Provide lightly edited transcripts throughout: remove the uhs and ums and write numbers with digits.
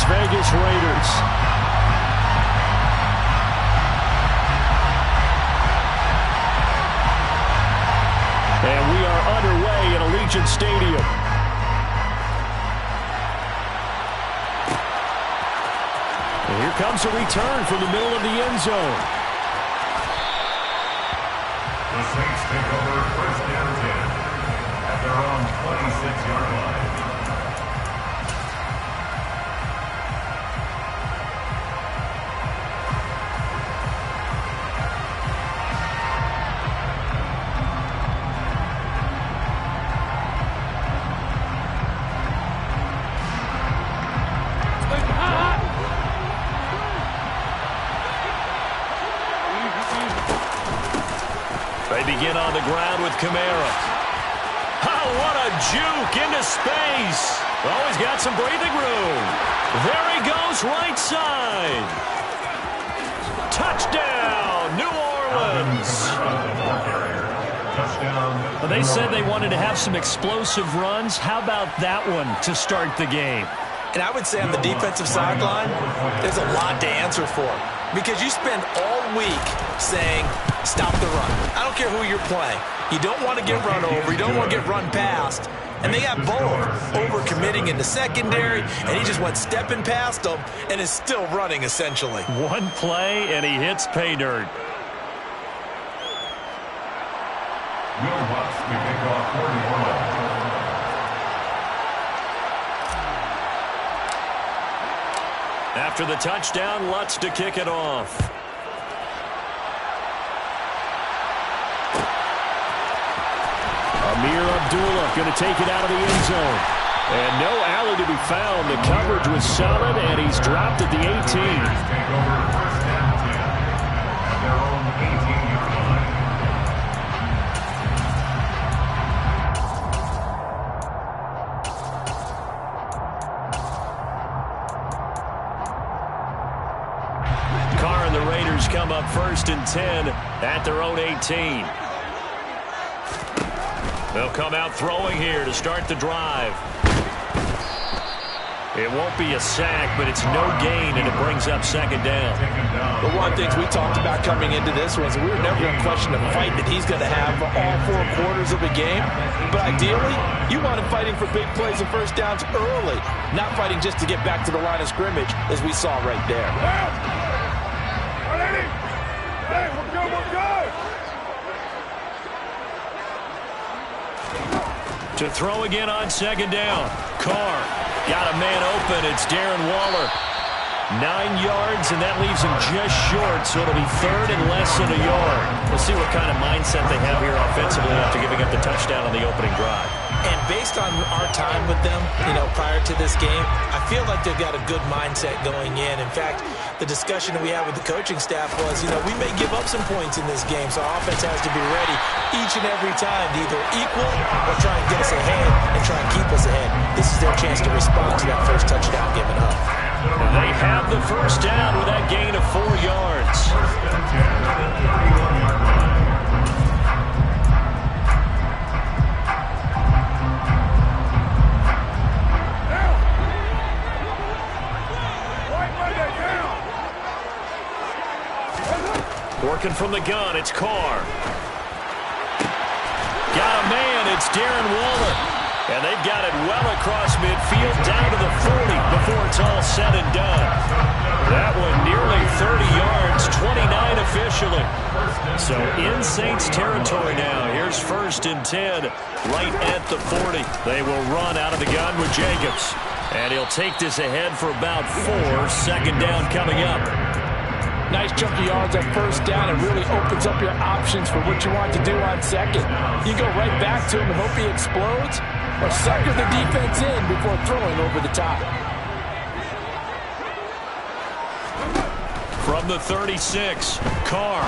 Las Vegas Raiders. And we are underway at Allegiant Stadium. And here comes a return from the middle of the end zone. The Saints take over first down 10 at their own 26-yard line. They begin on the ground with Kamara. Oh, what a juke into space. Oh, he's got some breathing room. There he goes, right side. Touchdown, New Orleans. Well, they said they wanted to have some explosive runs. How about that one to start the game? And I would say on the defensive sideline, there's a lot to answer for. Because you spend all week saying, stop the run. I don't care who you're playing. You don't want to get run over. You don't want to get run past. And they got both over-committing in the secondary, and he just went stepping past them and is still running, essentially. One play, and he hits pay dirt. Will Watts to kick off 41. After the touchdown, Lutz to kick it off. Amir Abdullah going to take it out of the end zone. And no alley to be found. The coverage was solid, and he's dropped at the 18. Take over first down 10 at their own 18-yard line. Carr and the Raiders come up first and 10 at their own 18. They'll come out throwing here to start the drive. It won't be a sack, but it's no gain, and it brings up second down. But one of the things we talked about coming into this was we were never going to question the fight that he's going to have for all 4 quarters of the game. But ideally, you want him fighting for big plays and first downs early, not fighting just to get back to the line of scrimmage, as we saw right there. Hey, we're good, we're good. To throw again on second down. Carr got a man open. It's Darren Waller. 9 yards, and that leaves him just short, so it'll be third and less than a yard. We'll see what kind of mindset they have here offensively after giving up the touchdown on the opening drive. And based on our time with them, prior to this game, I feel like they've got a good mindset going in. In fact, the discussion that we had with the coaching staff was, we may give up some points in this game, so our offense has to be ready each and every time to either equal or try and get us ahead and try and keep us ahead. This is their chance to respond to that first touchdown given up. They have the first down with that gain of 4 yards. Working from the gun, it's Carr. Got a man, it's Darren Waller. And they've got it well across midfield, down to the 40 before it's all said and done. That one nearly 30 yards, 29 officially. So in Saints territory now. Here's first and 10, right at the 40. They will run out of the gun with Jacobs. And he'll take this ahead for about 4. Second down coming up. Nice chunky yards on first down. It really opens up your options for what you want to do on second. You go right back to him and hope he explodes, or sucker the defense in before throwing over the top. From the 36, Carr.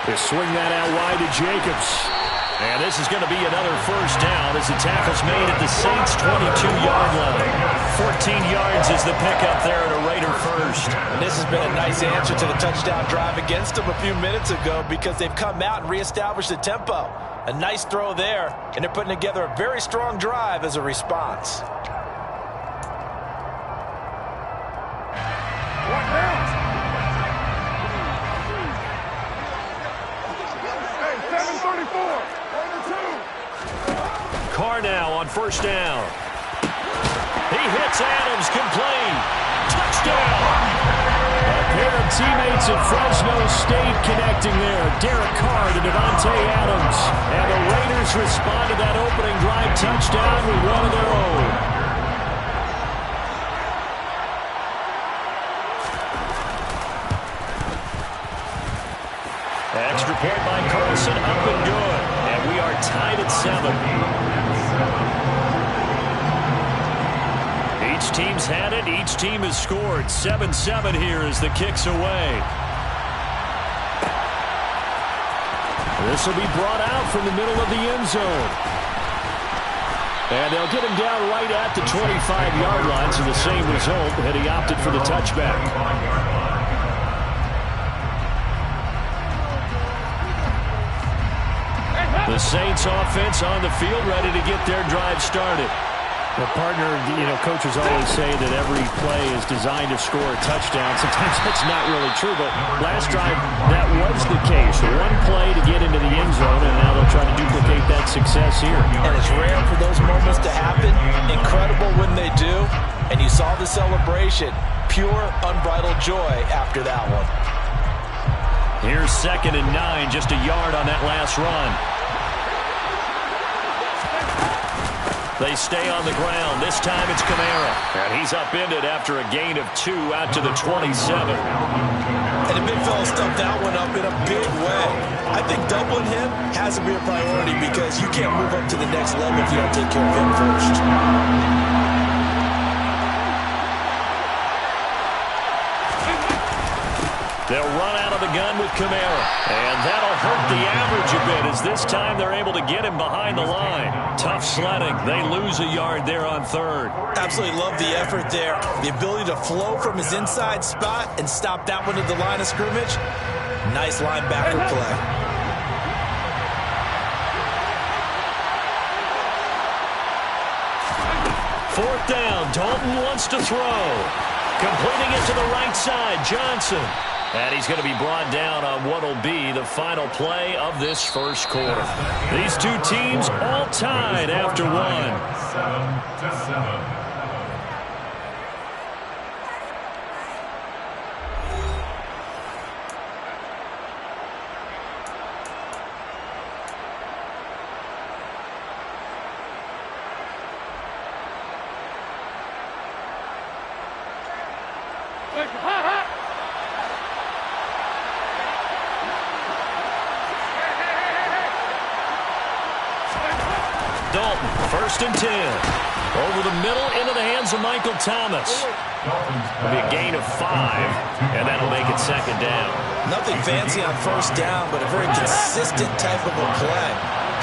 They swing that out wide to Jacobs. And this is going to be another first down as the tackle's made at the Saints' 22-yard line. 14 yards is the pickup there and a Raider first. And this has been a nice answer to the touchdown drive against them a few minutes ago because they've come out and reestablished the tempo. A nice throw there, and they're putting together a very strong drive as a response. first down. He hits Adams complete. Touchdown. A pair of teammates at Fresno State connecting there. Derek Carr to Devontae Adams. And the Raiders respond to that opening drive touchdown with one of their own. Extra point by Carlson, up and good. And we are tied at 7. Each team's had it. Each team has scored. 7-7 here as the kick's away. This will be brought out from the middle of the end zone. And they'll get him down right at the 25-yard line, so the same result, and he opted for the touchback. The Saints offense on the field, ready to get their drive started. Well, partner, coaches always say that every play is designed to score a touchdown. Sometimes that's not really true, but last drive, that was the case. One play to get into the end zone, and now they'll try to duplicate that success here. And it's rare for those moments to happen. Incredible when they do. And you saw the celebration. Pure, unbridled joy after that one. Here's 2nd and 9, just a yard on that last run. They stay on the ground. This time it's Kamara. And he's upended after a gain of 2 out to the 27. And the big fella stuffed that one up in a big way. I think doubling him has to be a priority because you can't move up to the next level if you don't take care of him first. They'll run out of the gun with Kamara. And that'll hurt the average a bit as this time they're able to get him behind the line. Tough sledding. They lose a yard there on 3rd. Absolutely love the effort there. The ability to flow from his inside spot and stop that one at the line of scrimmage. Nice linebacker play. Fourth down. Dalton wants to throw. Completing it to the right side. Johnson. And he's going to be brought down on what will be the final play of this first quarter. These two teams all tied after 1. 7-7. Dalton, 1st and 10. Over the middle, into the hands of Michael Thomas. It'll be a gain of 5, and that'll make it 2nd down. Nothing fancy on 1st down, but a very consistent type of a play.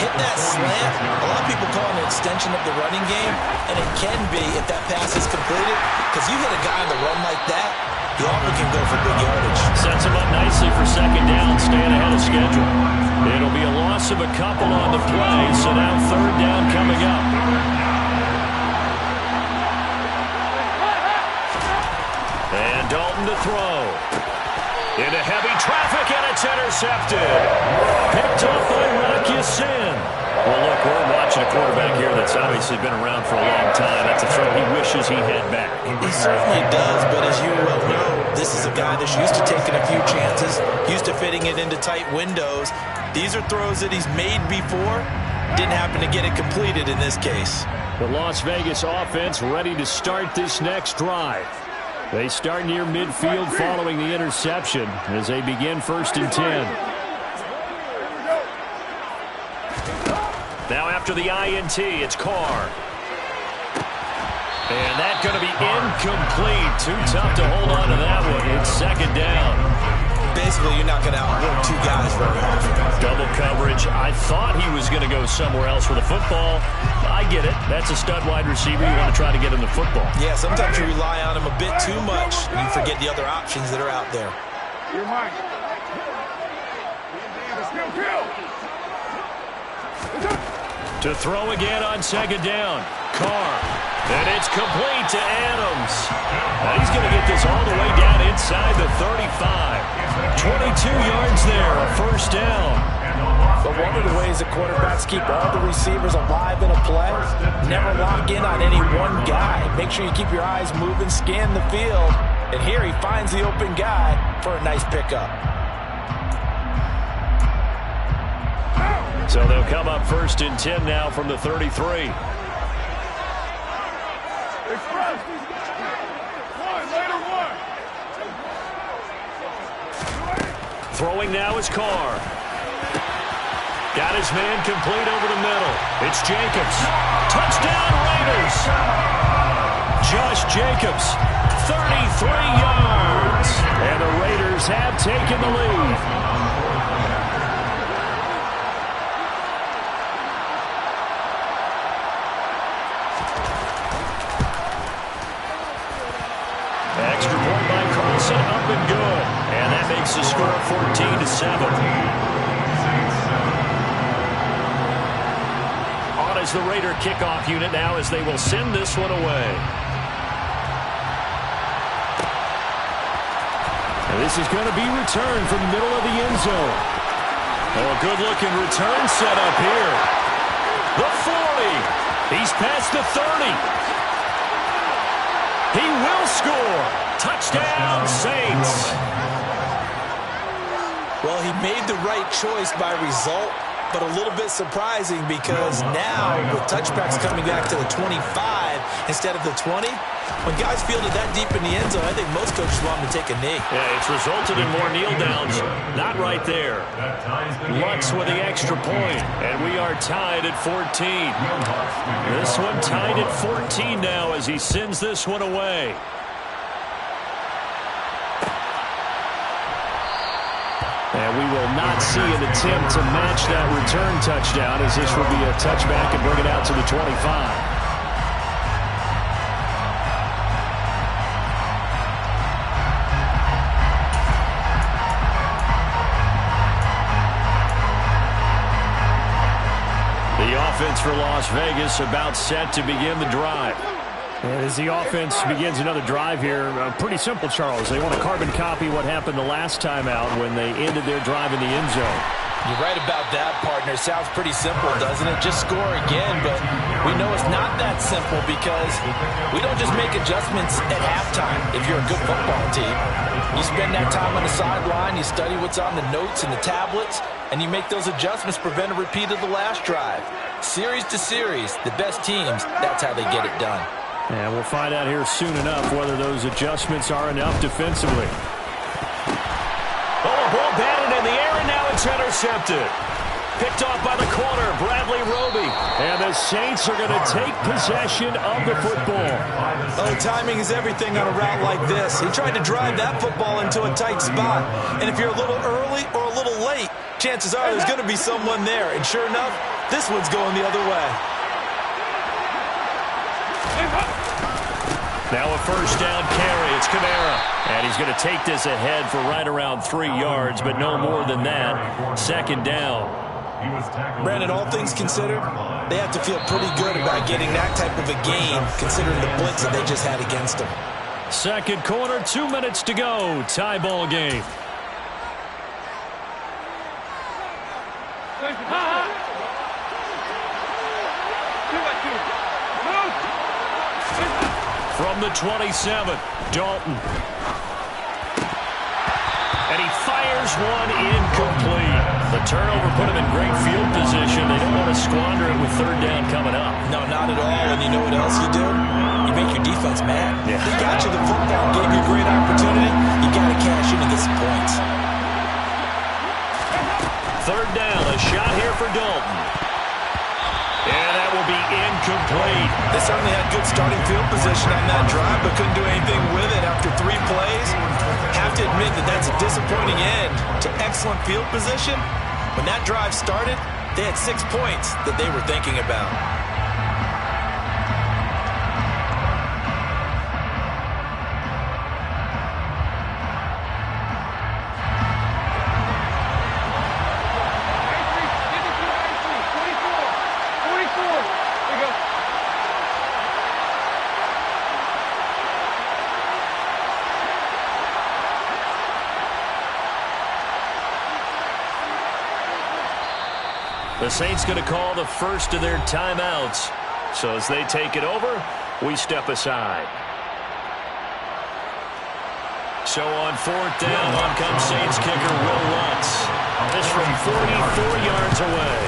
Hit that slant. A lot of people call it an extension of the running game, and it can be if that pass is completed, because you hit a guy on the run like that, you often can go for big yardage. Sets him up nicely for 2nd down, staying ahead of schedule. It'll be a loss of a couple on the play, so now 3rd down coming up. And Dalton to throw. Into heavy traffic, and it's intercepted. Picked up by Rocky Sin. Well, look, we're watching a quarterback here that's obviously been around for a long time. That's a throw he wishes he had back. He certainly does, but as you well know, this is a guy that's used to taking a few chances, used to fitting it into tight windows. These are throws that he's made before. Didn't happen to get it completed in this case. The Las Vegas offense ready to start this next drive. They start near midfield following the interception as they begin 1st and 10. Now after the INT, it's Carr. And that's going to be incomplete. Too tough to hold on to that one. It's 2nd down. Basically, you're not going to outwork 2 guys very often. Double coverage. I thought he was going to go somewhere else with the football. I get it. That's a stud wide receiver. You want to try to get him the football. Yeah, sometimes you rely on him a bit too much, and you forget the other options that are out there. You're mine. To throw again on 2nd down. Carr. And it's complete to Adams. And he's going to get this all the way down inside the 35. 22 yards there, a 1st down. But one of the ways the quarterbacks keep all the receivers alive in a play, never lock in on any one guy. Make sure you keep your eyes moving, scan the field. And here he finds the open guy for a nice pickup. So they'll come up 1st and 10 now from the 33. Throwing now is Carr. Got his man complete over the middle. It's Jacobs. Touchdown Raiders. Josh Jacobs, 33 yards. And the Raiders have taken the lead. Extra point by Carlson, up and good. And that makes the score 14-7. On is the Raider kickoff unit now as they will send this one away. And this is going to be returned from the middle of the end zone. Oh, a good-looking return set up here. The 40. He's past the 30. He will score. Touchdown, Saints. Well, he made the right choice by result, but a little bit surprising because now with touchbacks coming back to the 25 instead of the 20, when guys fielded that deep in the end zone, I think most coaches want them to take a knee. Yeah, it's resulted in more kneel downs. Not right there. Lutz with the extra point, and we are tied at 14. This one tied at 14 now as he sends this one away. And we will not see an attempt to match that return touchdown as this will be a touchback and bring it out to the 25. The offense for Las Vegas about set to begin the drive. And as the offense begins another drive here, pretty simple, Charles. They want to carbon copy what happened the last time out when they ended their drive in the end zone. You're right about that, partner. Sounds pretty simple, doesn't it? Just score again, but we know it's not that simple because we don't just make adjustments at halftime if you're a good football team. You spend that time on the sideline, you study what's on the notes and the tablets, and you make those adjustments, prevent a repeat of the last drive. Series to series, the best teams, that's how they get it done. And we'll find out here soon enough whether those adjustments are enough defensively. Oh, a ball batted in the air, and now it's intercepted. Picked off by the corner, Bradley Roby. And the Saints are going to take possession of the football. Oh, timing is everything on a route like this. He tried to drive that football into a tight spot. And if you're a little early or a little late, chances are there's going to be someone there. And sure enough, this one's going the other way. Now a first down carry. It's Kamara. And he's going to take this ahead for right around 3 yards, but no more than that. Second down. Brandon, all things considered, they have to feel pretty good about getting that type of a game considering the blitz that they just had against them. Second quarter, 2 minutes to go. Tie ball game. From the 27, Dalton. And he fires one incomplete. The turnover put him in great field position. They don't want to squander it with third down coming up. No, not at all. And you know what else you do? You make your defense mad. Yeah. They got you the football, gave you a great opportunity. You got to cash in and get some points. Third down, a shot here for Dalton. And that will be incomplete. They certainly had good starting field position on that drive, but couldn't do anything with it after 3 plays. Have to admit that that's a disappointing end to excellent field position. When that drive started, they had 6 points that they were thinking about. The Saints going to call the first of their timeouts. So as they take it over, we step aside. So on fourth down, on comes Saints kicker Will Lutz. This from 44 yards away.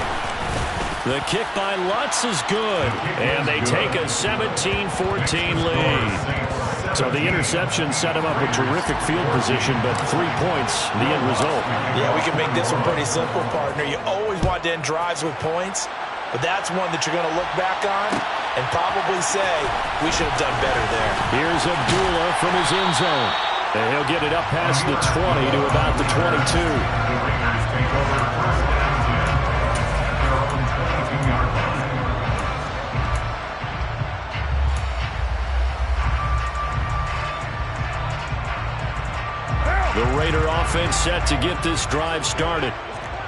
The kick by Lutz is good, and they take a 17-14 lead. So the interception set him up with terrific field position, but 3 points, the end result. Yeah, we can make this one pretty simple, partner. You always want to end drives with points, but that's one that you're going to look back on and probably say, we should have done better there. Here's Abdullah from his end zone. And he'll get it up past the 20 to about the 22. The Raiders take over first down at their own 22-yard line. The Raider offense set to get this drive started.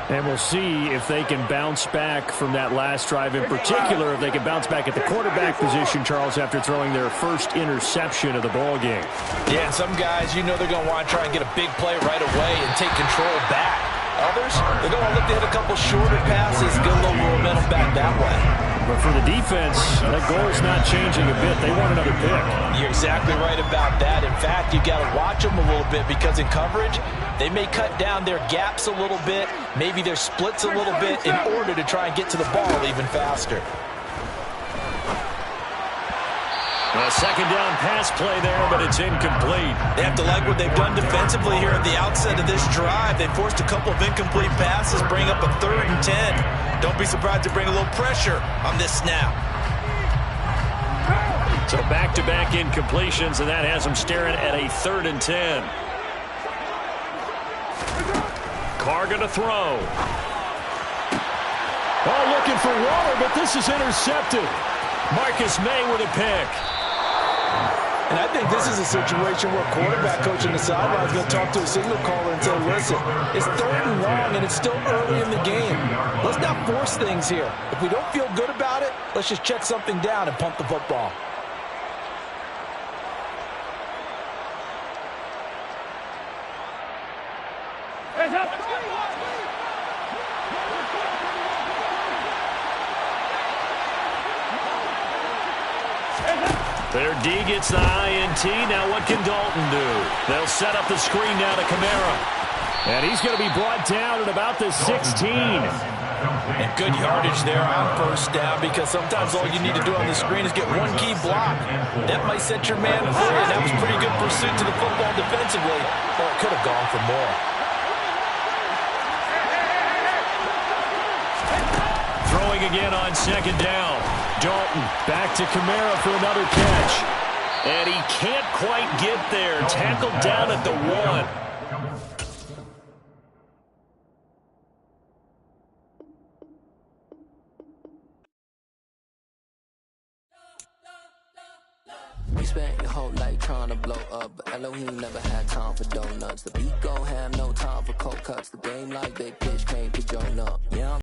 And we'll see if they can bounce back from that last drive, in particular if they can bounce back at the quarterback position, Charles, after throwing their first interception of the ball game. Yeah, and some guys, you know they're going to want to try and get a big play right away and take control back. Others, they're going to look to hit a couple shorter passes, get a little momentum back that way. But for the defense, that goal's not changing a bit. They want another pick. You're exactly right about that. In fact, you got to watch them a little bit because in coverage, they may cut down their gaps a little bit, maybe their splits a little bit in order to try and get to the ball even faster. A second down pass play there, but it's incomplete. They have to like what they've done defensively here at the outset of this drive. They forced a couple of incomplete passes, bring up a 3rd and 10. Don't be surprised to bring a little pressure on this snap. So back-to-back incompletions, and that has them staring at a 3rd and 10. Carr going to throw. Oh, looking for Waller, but this is intercepted. Marcus May with a pick. And I think this is a situation where quarterback coach on the sideline is going to talk to a signal caller and say, listen, it's 3rd and long and it's still early in the game. Let's not force things here. If we don't feel good about it, let's just check something down and pump the football. Their D gets the INT. Now what can Dalton do? They'll set up the screen now to Kamara. And he's going to be brought down at about the 16. And good yardage there on first down because sometimes all you need to do on the screen is get one key block. That might set your man free, and that was pretty good pursuit to the football defensively. Or it could have gone for more. Throwing again on second down. Dalton back to Kamara for another catch. And he can't quite get there. Tackled down at the 1. You spent your whole life trying to blow up, but Elohim never had time for donuts. The beat gon' have no time for cold cuts. The game like big pitch came to join up. Yeah.